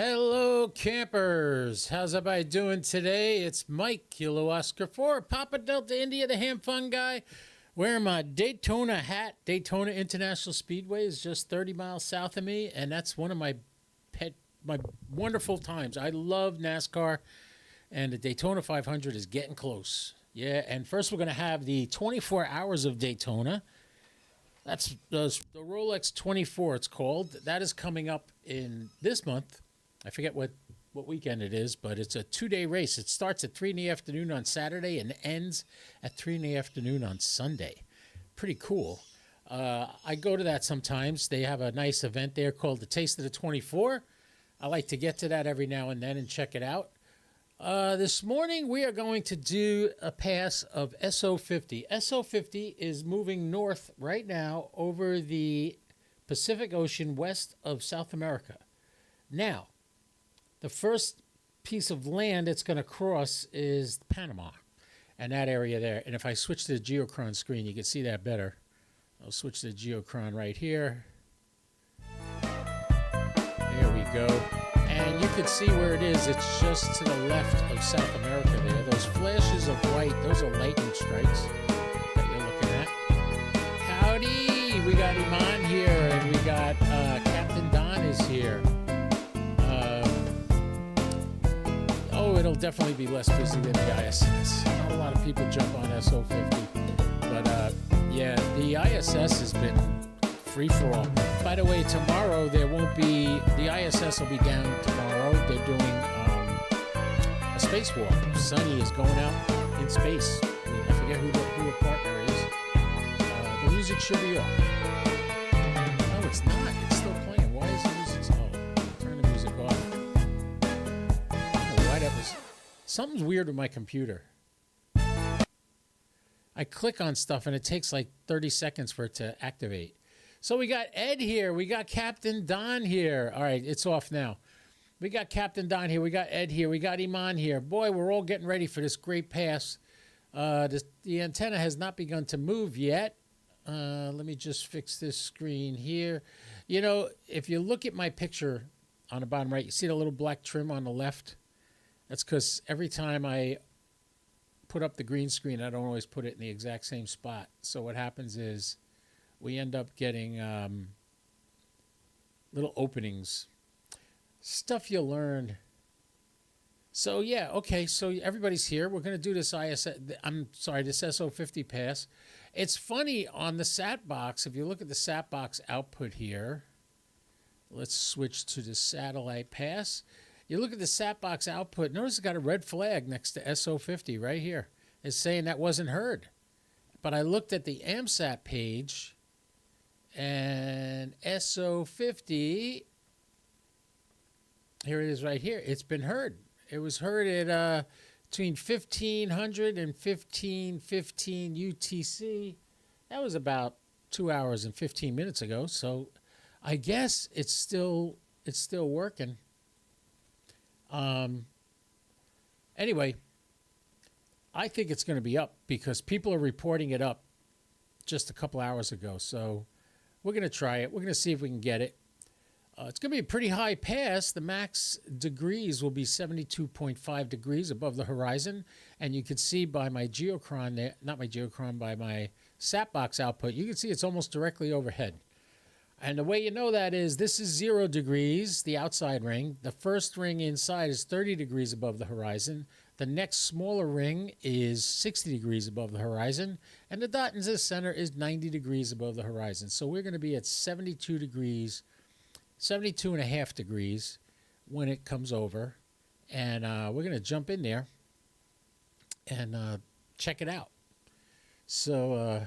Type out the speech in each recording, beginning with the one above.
Hello, campers. How's everybody doing today? It's Mike, Kilo Oscar 4, Papa Delta India, the ham fun guy, wearing my Daytona hat. Daytona International Speedway is just 30 miles south of me, and that's one of my wonderful times. I love NASCAR, and the Daytona 500 is getting close. Yeah, and first we're going to have the 24 Hours of Daytona. That's the Rolex 24, it's called. That is coming up in this month. I forget what weekend it is, but it's a 2-day race. It starts at 3 in the afternoon on Saturday and ends at 3 in the afternoon on Sunday. Pretty cool. I go to that sometimes. They have a nice event there called the Taste of the 24. I like to get to that every now and then and check it out. This morning we are going to do a pass of SO-50. SO-50 is moving north right now over the Pacific Ocean west of South America. Now, the first piece of land it's going to cross is Panama and that area there. And if I switch to the geochron screen, you can see that better. I'll switch to the geochron right here. There we go. And you can see where it is. It's just to the left of South America there. Those flashes of white, those are lightning strikes that you're looking at. Howdy! We got Iman here, and we got Captain Don is here. It'll definitely be less busy than the ISS. Not a lot of people jump on SO-50. But, yeah, the ISS has been free-for-all. By the way, tomorrow there won't be... The ISS will be down tomorrow. They're doing a spacewalk. Sunny is going out in space. I forget who her partner is. The music should be off. No, it's not. It's still playing. Why is the music... Oh, turn the music off. Something's weird with my computer. I click on stuff and it takes like 30 seconds for it to activate. So we got Ed here. We got Captain Don here. All right, it's off now. We got Captain Don here. We got Ed here. We got Iman here. Boy, we're all getting ready for this great pass. The antenna has not begun to move yet. Let me just fix this screen here. You know, if you look at my picture on the bottom right, you see the little black trim on the left? That's because every time I put up the green screen, I don't always put it in the exact same spot. So what happens is we end up getting little openings. Stuff you learn. So, yeah, okay, so everybody's here. We're going to do this this SO-50 pass. It's funny, on the SAT box, if you look at the SAT box output here, let's switch to the satellite pass. You look at the SAT box output, notice it's got a red flag next to SO-50 right here. It's saying that wasn't heard. But I looked at the AMSAT page, and SO-50, here it is right here. It's been heard. It was heard at between 1500 and 1515 UTC. That was about 2 hours and 15 minutes ago. So I guess it's still working. Anyway, I think it's going to be up because people are reporting it up just a couple hours ago. So we're going to try it. We're going to see if we can get it. It's going to be a pretty high pass. The max degrees will be 72.5 degrees above the horizon. And you can see by my geochron there, not my geochron, by my SAT box output, you can see it's almost directly overhead. And the way you know that is this is 0 degrees, the outside ring. The first ring inside is 30 degrees above the horizon. The next smaller ring is 60 degrees above the horizon. And the dot in the center is 90 degrees above the horizon. So we're going to be at 72 degrees, 72 and a half degrees when it comes over. And we're going to jump in there and check it out. So...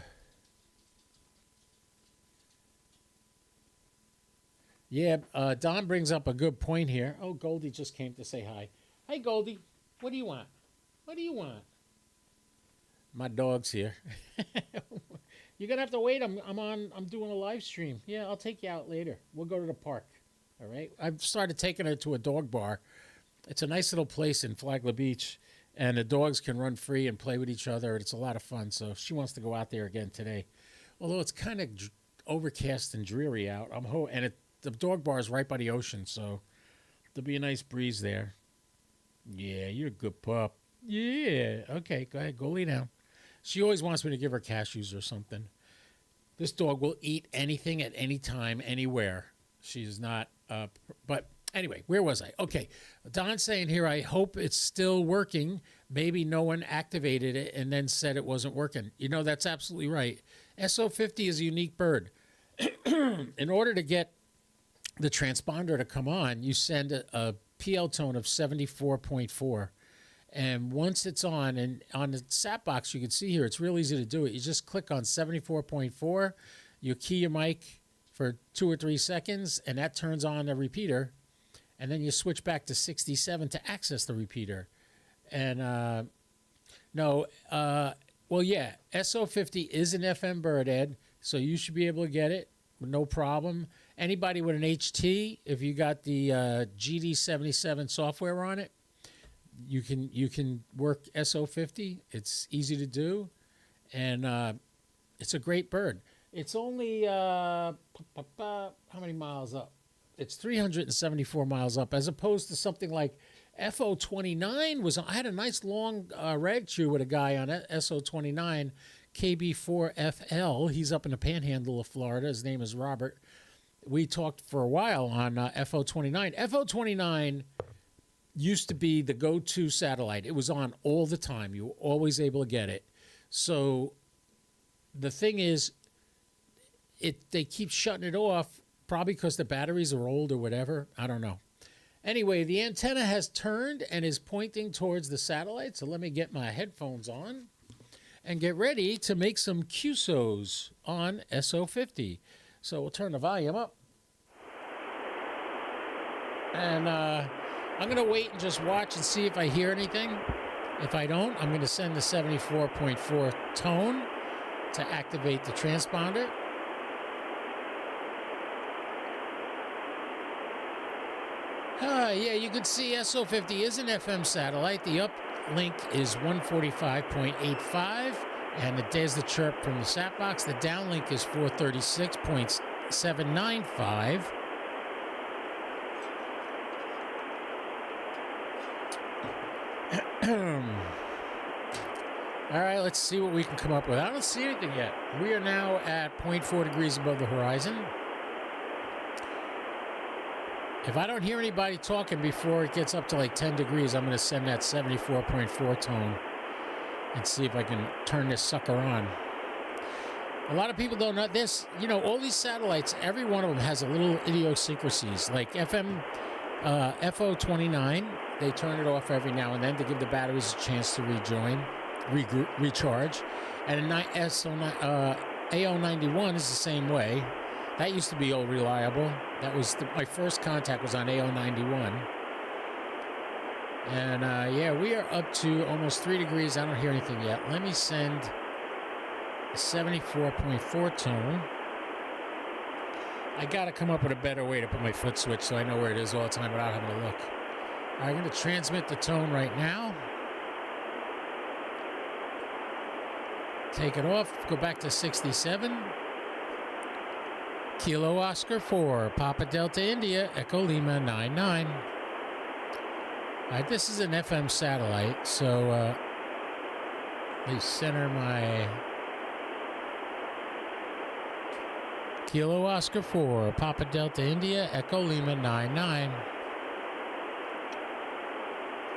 Yeah, Don brings up a good point here. Oh, Goldie just came to say hi. Hey, Goldie, what do you want? What do you want? My dog's here. You're gonna have to wait. I'm doing a live stream. Yeah, I'll take you out later. We'll go to the park. All right. I've started taking her to a dog bar. It's a nice little place in Flagler Beach, and the dogs can run free and play with each other. It's a lot of fun. So she wants to go out there again today. Although it's kind of overcast and dreary out. The dog bar is right by the ocean, so There'll be a nice breeze there. Yeah, you're a good pup. Yeah. Okay, go ahead. Go lay down. She always wants me to give her cashews or something. This dog will eat anything at any time, anywhere. She's not, but anyway, where was I? Okay. Don's saying here, I hope it's still working. Maybe no one activated it and then said it wasn't working. You know, that's absolutely right. SO-50 is a unique bird. In order to get the transponder to come on, you send a PL tone of 74.4. And once it's on, and on the sat box, you can see here, it's real easy to do it. You just click on 74.4, you key your mic for 2 or 3 seconds, and that turns on the repeater. And then you switch back to 67 to access the repeater. And well, yeah, SO-50 is an FM bird, Ed, so you should be able to get it, no problem. Anybody with an HT, if you got the GD77 software on it, you can work SO-50. It's easy to do, and it's a great bird. It's only how many miles up? It's 374 miles up, as opposed to something like FO-29 I had a nice long rag chew with a guy on it, SO-29, KB4FL. He's up in the panhandle of Florida. His name is Robert. We talked for a while on FO-29. FO-29 used to be the go-to satellite. It was on all the time. You were always able to get it. So the thing is, they keep shutting it off, probably because the batteries are old or whatever. I don't know. Anyway, the antenna has turned and is pointing towards the satellite. So let me get my headphones on and get ready to make some QSOs on SO-50. So we'll turn the volume up. And I'm going to wait and just watch and see if I hear anything. If I don't, I'm going to send the 74.4 tone to activate the transponder. Yeah, you can see SO-50 is an FM satellite. The uplink is 145.85, and there's the chirp from the sat box. The downlink is 436.795. All right, let's see what we can come up with. I don't see anything yet. We are now at 0.4 degrees above the horizon. If I don't hear anybody talking before it gets up to like 10 degrees, I'm going to send that 74.4 tone and see if I can turn this sucker on. A lot of people don't know this. You know, all these satellites, every one of them has a little idiosyncrasies. Like FO-29, they turn it off every now and then to give the batteries a chance to recharge. And AO-91 is the same way. That used to be old reliable. That was my first contact was on AO-91. And yeah, we are up to almost 3 degrees. I don't hear anything yet. Let me send a 74.4 tone. I got to come up with a better way to put my foot switch so I know where it is all the time without having to look. I'm going to transmit the tone right now. Take it off. Go back to 67. Kilo Oscar 4, Papa Delta India, Echo Lima 99. All right, this is an FM satellite, so let me center my Kilo Oscar 4, Papa Delta India, Echo Lima 99.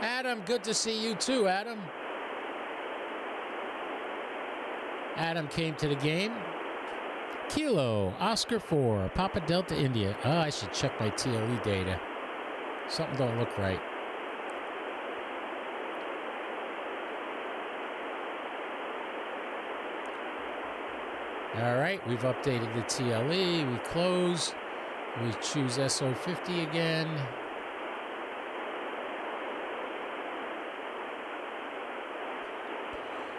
Adam, good to see you too, Adam. Adam came to the game. Kilo, Oscar 4, Papa Delta India. Oh, I should check my TLE data. Something don't look right. All right, we've updated the TLE. We close. We choose SO-50 again.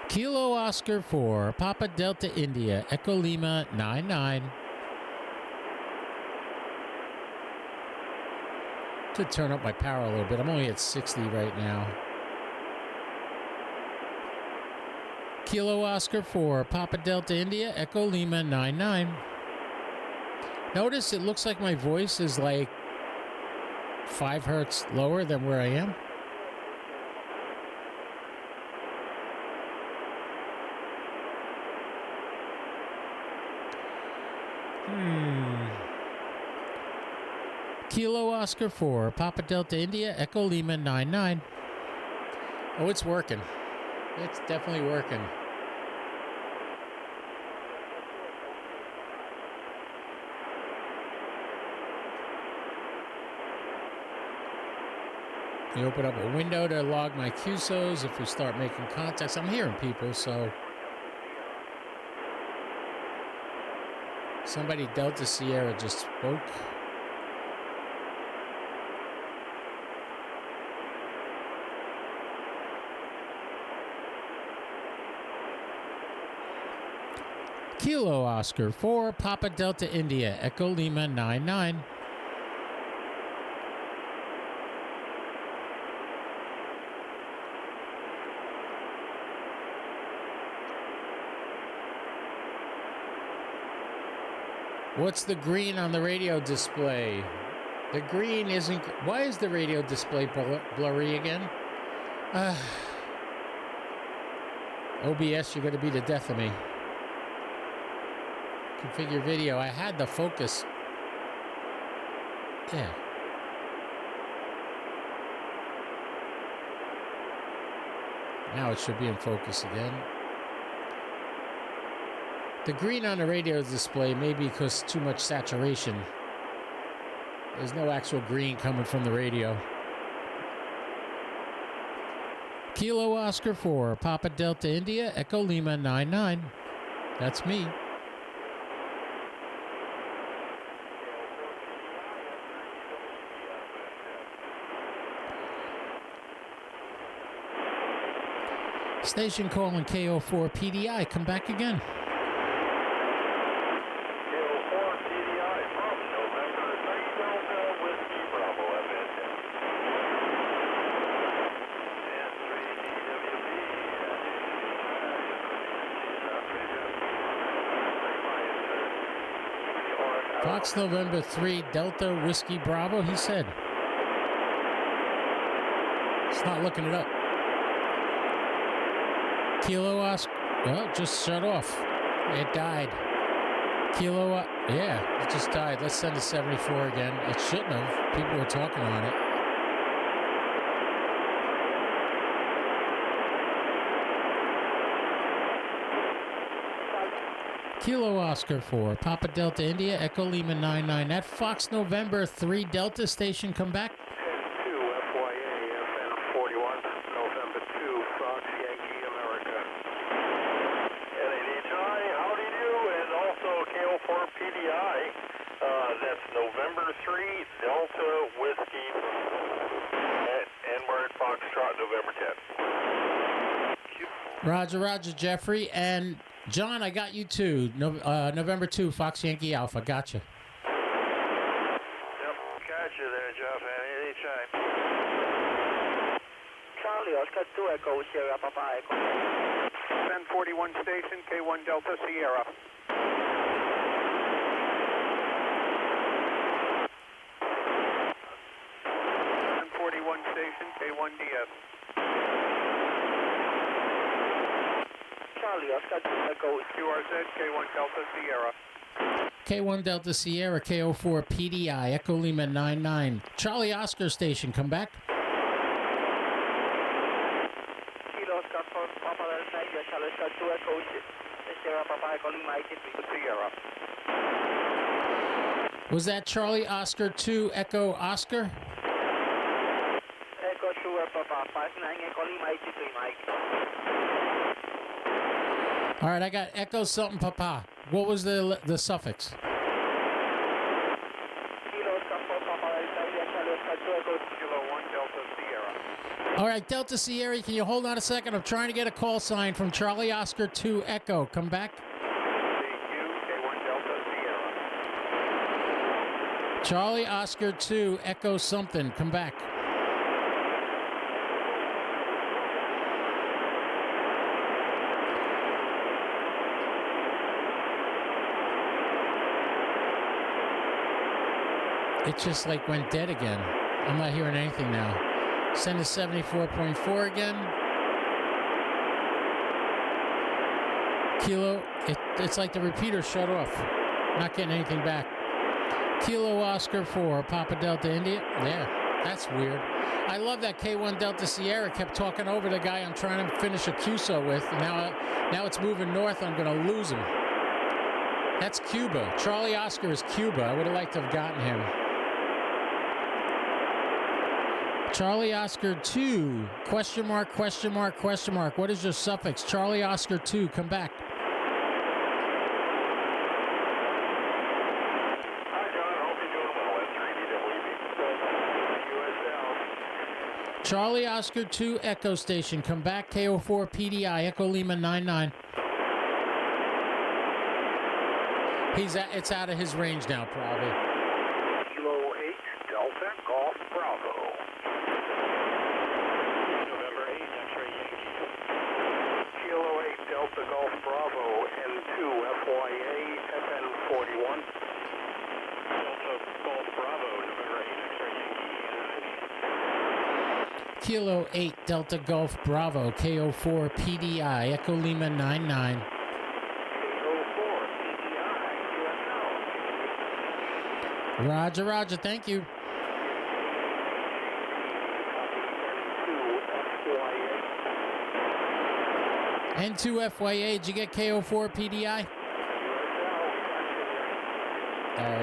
Kilo Oscar 4, Papa Delta India, Echo Lima 99. Could turn up my power a little bit. I'm only at 60 right now. Kilo Oscar 4, Papa Delta India, Echo Lima 99. Notice it looks like my voice is like 5 hertz lower than where I am. Kilo Oscar 4, Papa Delta India, Echo Lima 99. Oh, it's working. It's definitely working. You open up a window to log my QSOs if we start making contacts. I'm hearing people, so... Somebody Delta Sierra just spoke. Kilo Oscar 4, Papa Delta India, Echo Lima 99. What's the green on the radio display? The green isn't... Why is the radio display blurry again? OBS, you're going to be the death of me. Configure video. I had the focus. Yeah. Now it should be in focus again. The green on the radio display may be because too much saturation. There's no actual green coming from the radio. Kilo Oscar 4, Papa Delta India, Echo Lima 99. That's me. Station calling KO4 PDI. Come back again. KO4 PDI from November 3 Delta Whiskey Bravo FS. And 3 DWB. Fox November 3 Delta Whiskey Bravo, he said. It's not looking it up. Kilo Oscar, well, just shut off. It died. Kilo, yeah, it just died. Let's send a 74 again. It shouldn't have. People were talking on it. Kilo Oscar 4, Papa Delta India, Echo Lima 99. That Fox November 3 Delta station, come back. 10-2 FYA FM 41, November 2, Fox Yankee America. NADHI, howdy do, and also KO4 PDI. That's November 3, Delta Whiskey, and we're at Foxtrot, November 10. Roger, Roger, Jeffrey. And John, I got you too. November 2, Fox Yankee Alpha. Gotcha. Yep, gotcha there, Jeff. NADHI. Charlie Oscar 2 Echo Sierra Papa Echo. 1041 station, K1 Delta Sierra. Station K1DS. Charlie Oscar 2 Echo QRZ K1 Delta Sierra. K1 Delta Sierra, KO4 PDI, Echo Lima 99. Charlie Oscar station, come back. Kilo Oscar 4 Papa Delta India, Charlie Oscar 2 Echo Sierra Papa Echo Lima 83. Sierra. Was that Charlie Oscar 2 Echo Oscar? Echo Sugar Papa 59 Echo Lima 83, Mike. All right, I got Echo something Papa. What was the suffix? Kilo Oscar 4 Papa Delta India, Charlie Oscar 2 Echo Kilo 1 Delta Sierra. All right, Delta Sierra, can you hold on a second? I'm trying to get a call sign from Charlie Oscar 2 Echo. Come back. K1 Delta Sierra. Charlie Oscar 2 Echo something. Come back. It just like went dead again. I'm not hearing anything now. Send to 74.4 again. Kilo, it's like the repeater shut off. Not getting anything back. Kilo Oscar 4, Papa Delta India. There, that's weird. I love that K1 Delta Sierra kept talking over the guy I'm trying to finish a QSO with. And now it's moving north. I'm going to lose him. That's Cuba. Charlie Oscar is Cuba. I would have liked to have gotten him. Charlie Oscar 2, question mark, question mark, question mark. What is your suffix? Charlie Oscar 2, come back. Hi, John. Hope you're doing well. That's 3DWB. USL. Charlie Oscar 2, Echo Station, come back. KO4 PDI, Echo Lima 99. It's out of his range now, probably. Kilo 8, Delta, Golf, Bravo. November 8, X-ray Yankee. Kilo 8, Delta, Golf, Bravo, N2, FYA, FN41. Delta, Golf, Bravo, November 8, X-ray Yankee. Kilo 8, Delta Golf Bravo, KO4 PDI, Echo Lima 99. Roger, roger, thank you. N2 FYA, did you get KO4 PDI?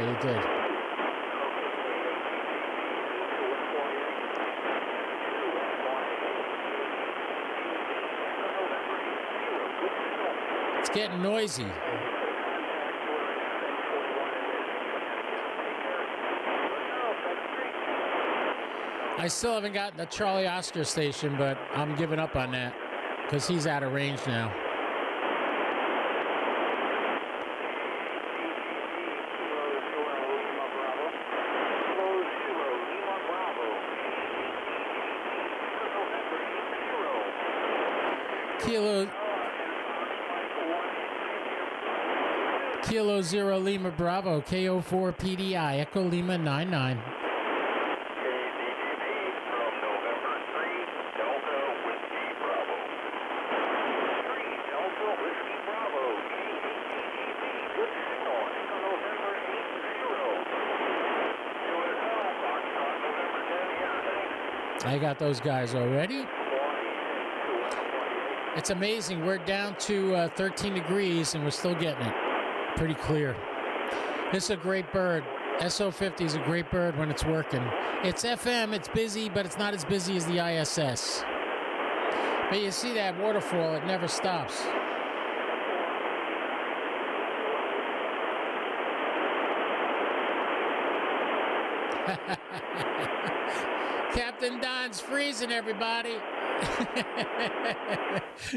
You did. It's getting noisy. I still haven't gotten the Charlie Oscar station, but I'm giving up on that because he's out of range now. Kilo 0 Lima Bravo, KO4 PDI, Echo Lima 99. I got those guys already. It's amazing. We're down to 13 degrees and we're still getting it pretty clear. This is a great bird. SO-50 is a great bird when it's working. It's FM, it's busy, but it's not as busy as the ISS. But you see that waterfall, it never stops. Captain Don's freezing, everybody.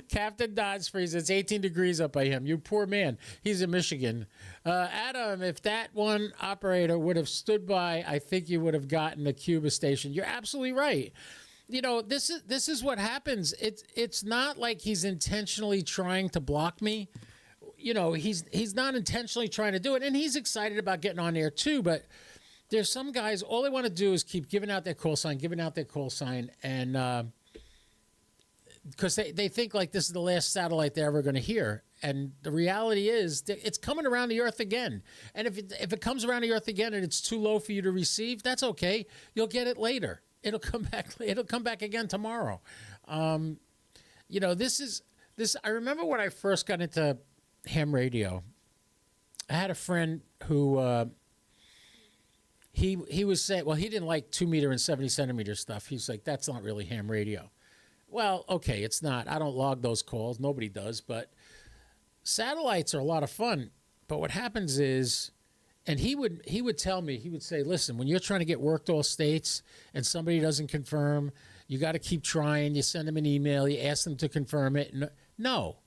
Captain Don's freezing. It's 18 degrees up by him. You poor man. He's in Michigan. Adam, if that one operator would have stood by, I think you would have gotten the Cuba station. You're absolutely right. You know, this is what happens. It's not like he's intentionally trying to block me. You know, he's not intentionally trying to do it, and he's excited about getting on air too, but there's some guys, all they want to do is keep giving out their call sign, and because they think like this is the last satellite they're ever going to hear. And the reality is it's coming around the Earth again. And if it comes around the Earth again and it's too low for you to receive, that's okay. You'll get it later. It'll come back again tomorrow. You know, this. I remember when I first got into ham radio, I had a friend who he was saying, well, he didn't like 2 meter and 70 centimeter stuff. He's like, that's not really ham radio. Well, okay, it's not. I don't log those calls. Nobody does. But satellites are a lot of fun. But what happens is, and he would tell me, he would say, listen, when you're trying to get worked all states and somebody doesn't confirm, you got to keep trying. You send them an email. You ask them to confirm it. No.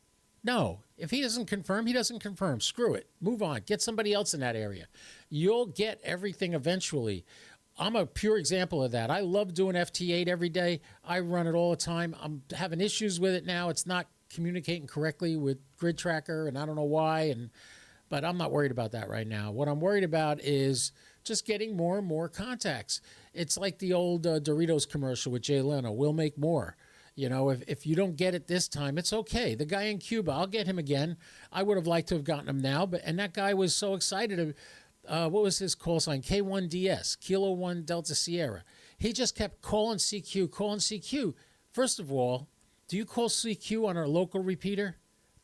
If he doesn't confirm, he doesn't confirm. Screw it. Move on. Get somebody else in that area. You'll get everything eventually. I'm a pure example of that. I love doing FT8 every day. I run it all the time. I'm having issues with it now. It's not communicating correctly with Grid Tracker, and I don't know why. But I'm not worried about that right now. What I'm worried about is just getting more and more contacts. It's like the old Doritos commercial with Jay Leno. We'll make more. You know, if you don't get it this time, it's okay. The guy in Cuba, I'll get him again. I would have liked to have gotten him now, and that guy was so excited. What was his call sign? K1DS, Kilo 1 Delta Sierra. He just kept calling CQ, calling CQ. First of all, do you call CQ on a local repeater?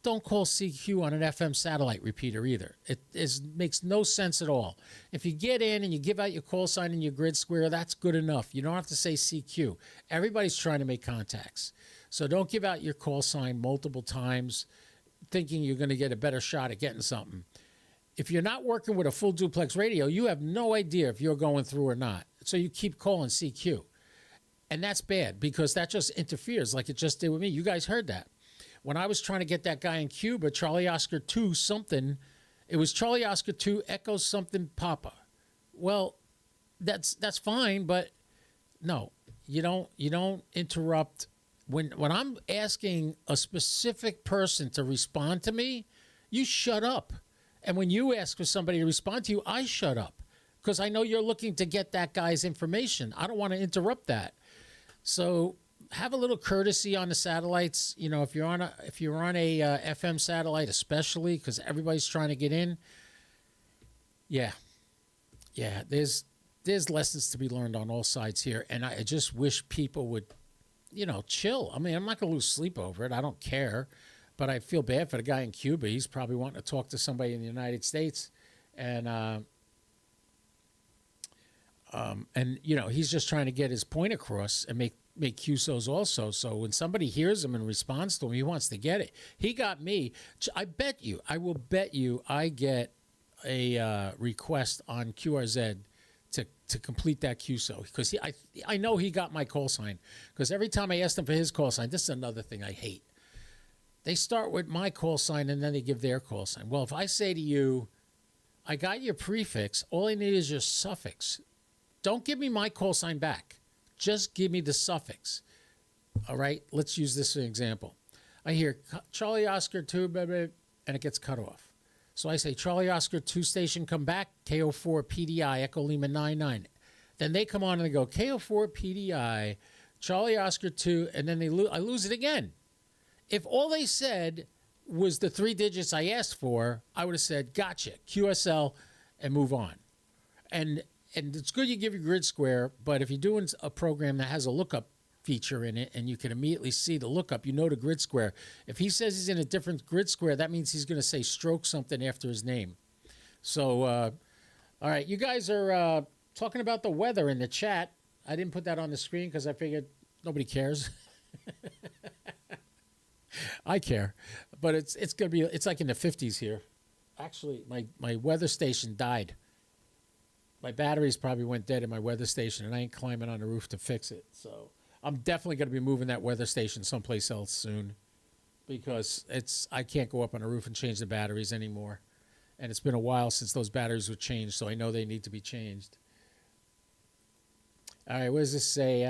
Don't call CQ on an FM satellite repeater either. It makes no sense at all. If you get in and you give out your call sign and your grid square, that's good enough. You don't have to say CQ. Everybody's trying to make contacts. So don't give out your call sign multiple times thinking you're going to get a better shot at getting something. If you're not working with a full duplex radio, you have no idea if you're going through or not. So you keep calling CQ. And that's bad because that just interferes like it just did with me. You guys heard that. When I was trying to get that guy in Cuba, Charlie Oscar 2 something, it was Charlie Oscar 2 Echo something Papa. Well, that's fine, but no, you don't interrupt. When I'm asking a specific person to respond to me, you shut up. And when you ask for somebody to respond to you, I shut up because I know you're looking to get that guy's information. I don't want to interrupt that. So have a little courtesy on the satellites. You know, if you're on a FM satellite, especially because everybody's trying to get in. Yeah, there's lessons to be learned on all sides here, and I just wish people would, chill. I mean, I'm not going to lose sleep over it. I don't care, but I feel bad for the guy in Cuba. He's probably wanting to talk to somebody in the United States, and he's just trying to get his point across and make QSOs also. So when somebody hears him and responds to him, he wants to get it. He got me. I will bet you I get a request on QRZ to complete that QSO because I know he got my call sign because every time I ask them for his call sign, this is another thing I hate. They start with my call sign and then they give their call sign. Well, if I say to you, I got your prefix, all I need is your suffix. Don't give me my call sign back. Just give me the suffix. All right? Let's use this as an example. I hear Charlie Oscar 2, blah, blah, and it gets cut off. So I say, Charlie Oscar 2 station, come back, KO4 PDI, Echo Lima 99. Then they come on and they go, KO4 PDI, Charlie Oscar 2, and then I lose it again. If all they said was the 3 digits I asked for, I would have said, gotcha, QSL, and move on. And it's good you give your grid square, but if you're doing a program that has a lookup feature in it and you can immediately see the lookup, the grid square. If he says he's in a different grid square, that means he's going to say stroke something after his name. So, all right, you guys are talking about the weather in the chat. I didn't put that on the screen because I figured nobody cares. I care, but it's going to be, it's like in the 50s here. Actually, my weather station died. My batteries probably went dead in my weather station, and I ain't climbing on the roof to fix it. So I'm definitely going to be moving that weather station someplace else soon because I can't go up on a roof and change the batteries anymore. And it's been a while since those batteries were changed, so I know they need to be changed. All right, what does this say?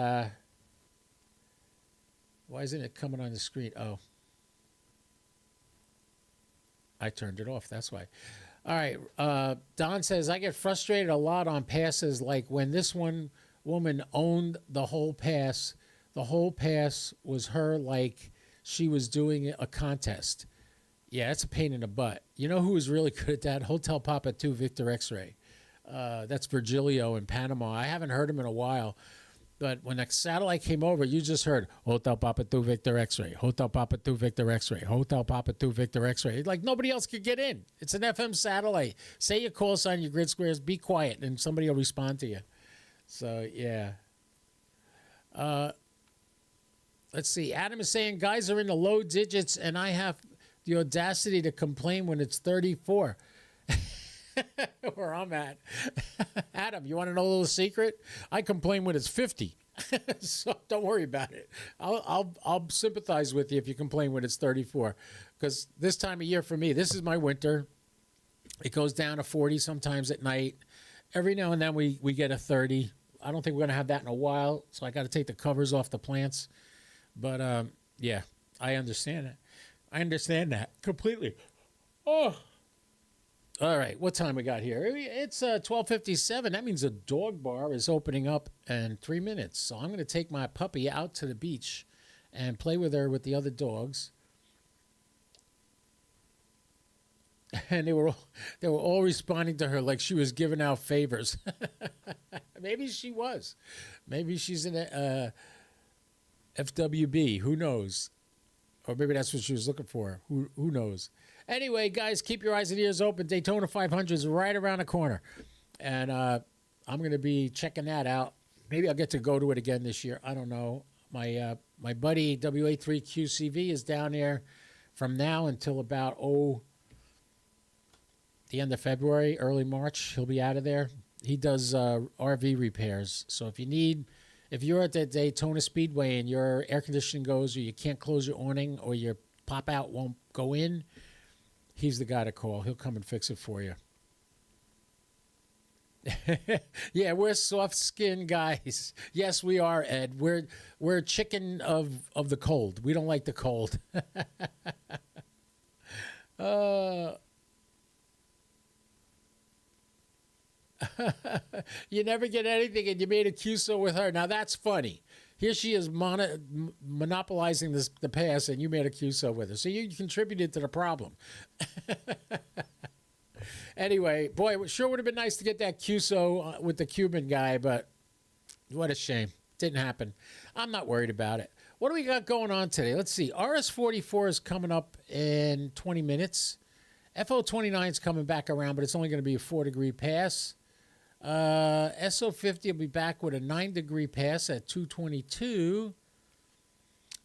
Why isn't it coming on the screen? Oh. I turned it off, that's why. All right, Don says, I get frustrated a lot on passes like when this one woman owned the whole pass was her like she was doing a contest. Yeah, it's a pain in the butt. You know who was really good at that? Hotel Papa 2 Victor X-Ray. That's Virgilio in Panama. I haven't heard him in a while. But when the satellite came over, you just heard Hotel Papa 2 Victor X-Ray, Hotel Papa 2 Victor X-Ray, Hotel Papa 2 Victor X-Ray. Like nobody else could get in. It's an FM satellite. Say your call sign, your grid squares, be quiet, and somebody will respond to you. So, yeah. Let's see. Adam is saying, guys are in the low digits, and I have the audacity to complain when it's 34. Where I'm at. Adam, you want to know a little secret? I complain when it's 50. So don't worry about it. I'll sympathize with you if you complain when it's 34. Because this time of year for me, this is my winter. It goes down to 40 sometimes at night. Every now and then we get a 30. I don't think we're going to have that in a while. So I got to take the covers off the plants. But yeah, I understand it. I understand that completely. Oh. All right, what time we got here? It's 12:57. That means the dog bar is opening up in 3 minutes. So I'm going to take my puppy out to the beach and play with her with the other dogs. And they were all responding to her like she was giving out favors. Maybe she was. Maybe she's in a FWB. Who knows? Or maybe that's what she was looking for. Who knows? Anyway, guys, keep your eyes and ears open. Daytona 500 is right around the corner. And I'm going to be checking that out. Maybe I'll get to go to it again this year. I don't know. My buddy WA3QCV is down there from now until about, the end of February, early March. He'll be out of there. He does RV repairs. So if you're at the Daytona Speedway and your air conditioning goes, or you can't close your awning, or your pop out won't go in, he's the guy to call. He'll come and fix it for you. Yeah, we're soft-skinned guys. Yes, we are, Ed. We're chicken of the cold. We don't like the cold. You never get anything, and you made a QSO with her. Now, that's funny. Here she is monopolizing the pass, and you made a QSO with her. So you contributed to the problem. Anyway, boy, it sure would have been nice to get that QSO with the Cuban guy, but what a shame. Didn't happen. I'm not worried about it. What do we got going on today? Let's see. RS-44 is coming up in 20 minutes. FO-29 is coming back around, but it's only going to be a 4-degree pass. SO-50 will be back with a 9-degree pass at 222.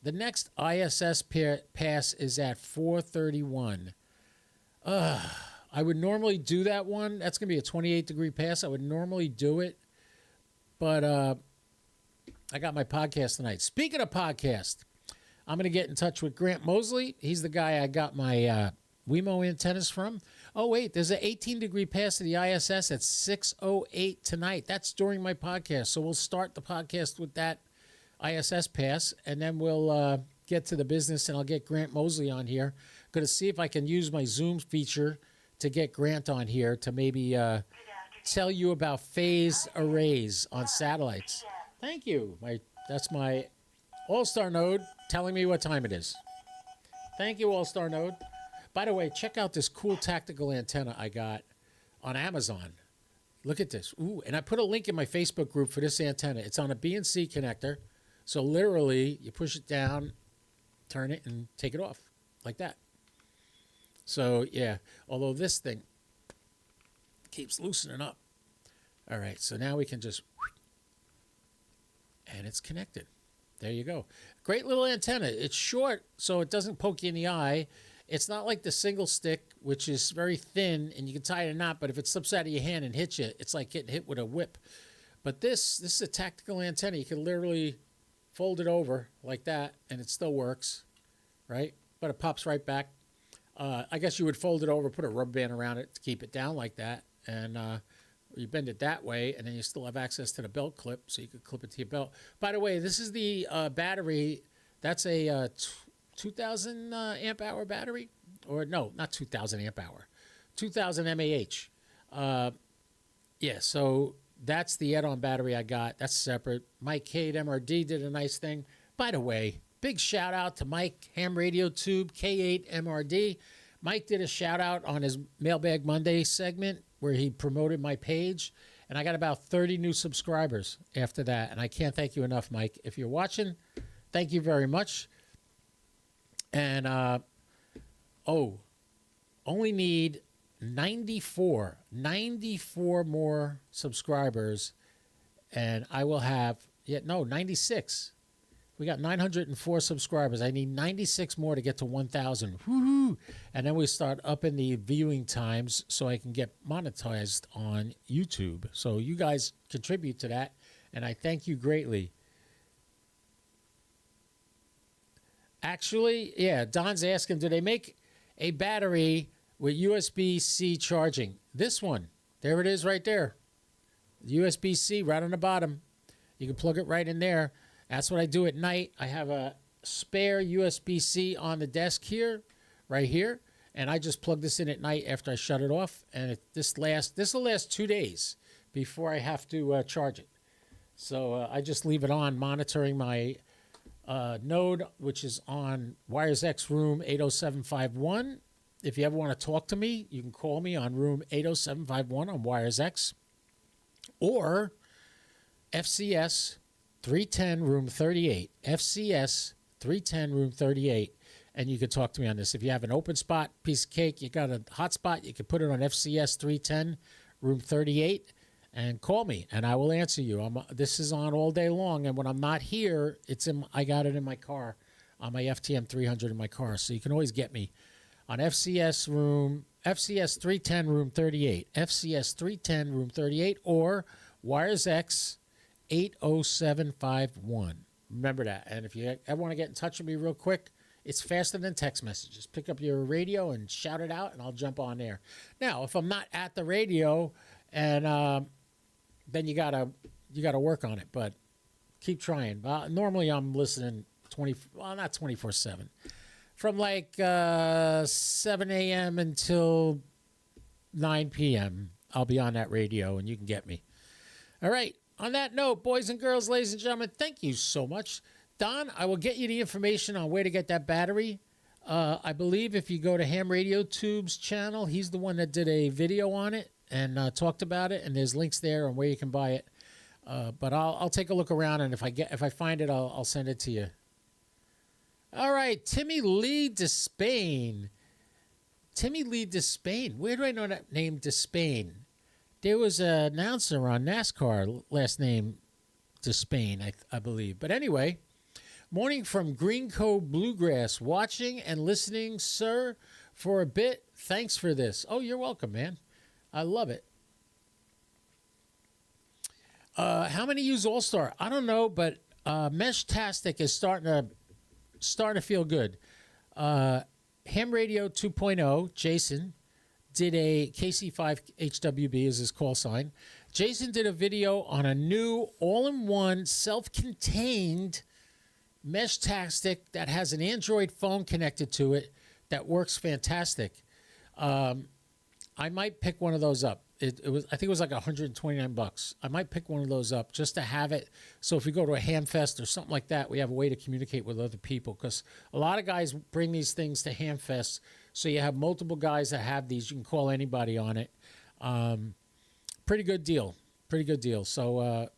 The next ISS pass is at 431. I would normally do that one. That's going to be a 28-degree pass. I would normally do it, but I got my podcast tonight. Speaking of podcast, I'm going to get in touch with Grant Mosley. He's the guy I got my Wemo antennas from. Oh, wait, there's an 18-degree pass to the ISS at 6:08 tonight. That's during my podcast. So we'll start the podcast with that ISS pass, and then we'll get to the business, and I'll get Grant Mosley on here. Going to see if I can use my Zoom feature to get Grant on here to maybe tell you about phase arrays on satellites. Thank you. That's my All-Star node telling me what time it is. Thank you, All-Star node. By the way, check out this cool tactical antenna I got on Amazon. Look at this. Ooh, and I put a link in my Facebook group for this antenna. It's on a BNC connector. So literally, you push it down, turn it, and take it off like that. So, yeah, although this thing keeps loosening up. All right, so now we can just, and it's connected. There you go. Great little antenna. It's short, so it doesn't poke you in the eye. It's not like the single stick, which is very thin, and you can tie it in a knot, but if it slips out of your hand and hits you, it's like getting hit with a whip. But this is a tactical antenna. You can literally fold it over like that, and it still works, right? But it pops right back. I guess you would fold it over, put a rubber band around it to keep it down like that, and you bend it that way, and then you still have access to the belt clip, so you could clip it to your belt. By the way, this is the battery. That's a 2,000 amp hour battery, or no, not 2,000 amp hour, 2,000 mAh. Yeah, so that's the add-on battery I got. That's separate. Mike K at MRD did a nice thing. By the way, big shout out to Mike, Ham Radio Tube, K8 MRD. Mike did a shout out on his Mailbag Monday segment where he promoted my page, and I got about 30 new subscribers after that, and I can't thank you enough, Mike. If you're watching, thank you very much. And, only need 94 more subscribers, and I will have, 96. We got 904 subscribers. I need 96 more to get to 1,000. Woohoo! And then we start upping the viewing times so I can get monetized on YouTube. So you guys contribute to that, and I thank you greatly. Actually, yeah, Don's asking, do they make a battery with USB-C charging? This one. There it is right there. USB-C right on the bottom. You can plug it right in there. That's what I do at night. I have a spare USB-C on the desk here, right here, And I just plug this in at night after I shut it off, and this will last 2 days before I have to charge it. So I just leave it on, monitoring my node, which is on WiresX room 80751. If you ever want to talk to me, you can call me on room 80751 on WiresX, or FCS 310 room 38. FCS 310 room 38. And you can talk to me on this. If you have an open spot, piece of cake, you got a hot spot, you can put it on FCS 310 room 38 and call me, and I will answer you. This is on all day long, and when I'm not here, I got it in my car, on my FTM 300 in my car, so you can always get me on FCS 310 room 38, FCS 310 room 38, or WiresX 80751. Remember that. And if you ever want to get in touch with me real quick, it's faster than text messages. Pick up your radio and shout it out, and I'll jump on there. Now, if I'm not at the radio, and then you gotta work on it, but keep trying. Normally, I'm listening not 24/7, from like 7 a.m. until 9 p.m. I'll be on that radio, and you can get me. All right. On that note, boys and girls, ladies and gentlemen, thank you so much. Don, I will get you the information on where to get that battery. I believe if you go to Ham Radio Tube's channel, he's the one that did a video on it and talked about it, and there's links there on where you can buy it. But I'll take a look around, and if I find it, I'll send it to you. All right, Timmy Lee Despain. Timmy Lee Despain. Where do I know that name, Despain? There was an announcer on NASCAR, last name Despain, I believe. But anyway, morning from Green Cove Bluegrass. Watching and listening, sir, for a bit. Thanks for this. Oh, you're welcome, man. I love it. How many use All-Star? I don't know, but Mesh-tastic is starting to feel good. Ham Radio 2.0, Jason, did a KC5 HWB is his call sign. Jason did a video on a new all-in-one self-contained Mesh-tastic that has an Android phone connected to it that works fantastic. I might pick one of those up. I think it was like $129. I might pick one of those up just to have it. So if we go to a ham fest or something like that, we have a way to communicate with other people, because a lot of guys bring these things to ham fests. So you have multiple guys that have these. You can call anybody on it. Pretty good deal. Pretty good deal. So,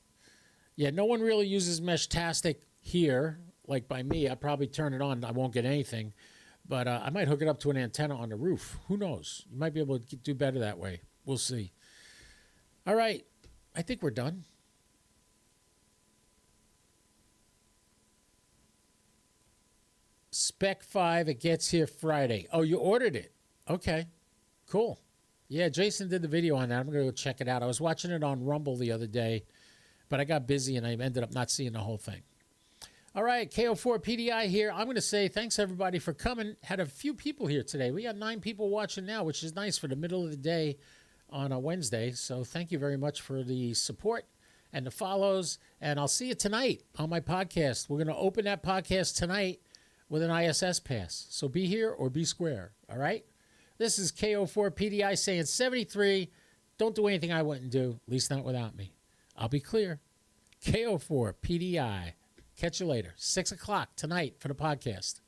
yeah, no one really uses Mesh-tastic here, like by me. I probably turn it on. I won't get anything. But I might hook it up to an antenna on the roof. Who knows? You might be able to do better that way. We'll see. All right. I think we're done. Spec 5, it gets here Friday. Oh, you ordered it. Okay. Cool. Yeah, Jason did the video on that. I'm going to go check it out. I was watching it on Rumble the other day, but I got busy and I ended up not seeing the whole thing. All right, KO4 PDI here. I'm going to say thanks, everybody, for coming. Had a few people here today. We got 9 people watching now, which is nice for the middle of the day on a Wednesday. So thank you very much for the support and the follows. And I'll see you tonight on my podcast. We're going to open that podcast tonight with an ISS Pass. So be here or be square, all right? This is KO4 PDI saying 73. Don't do anything I wouldn't do, at least not without me. I'll be clear. KO4 PDI. Catch you later. 6 o'clock tonight for the podcast.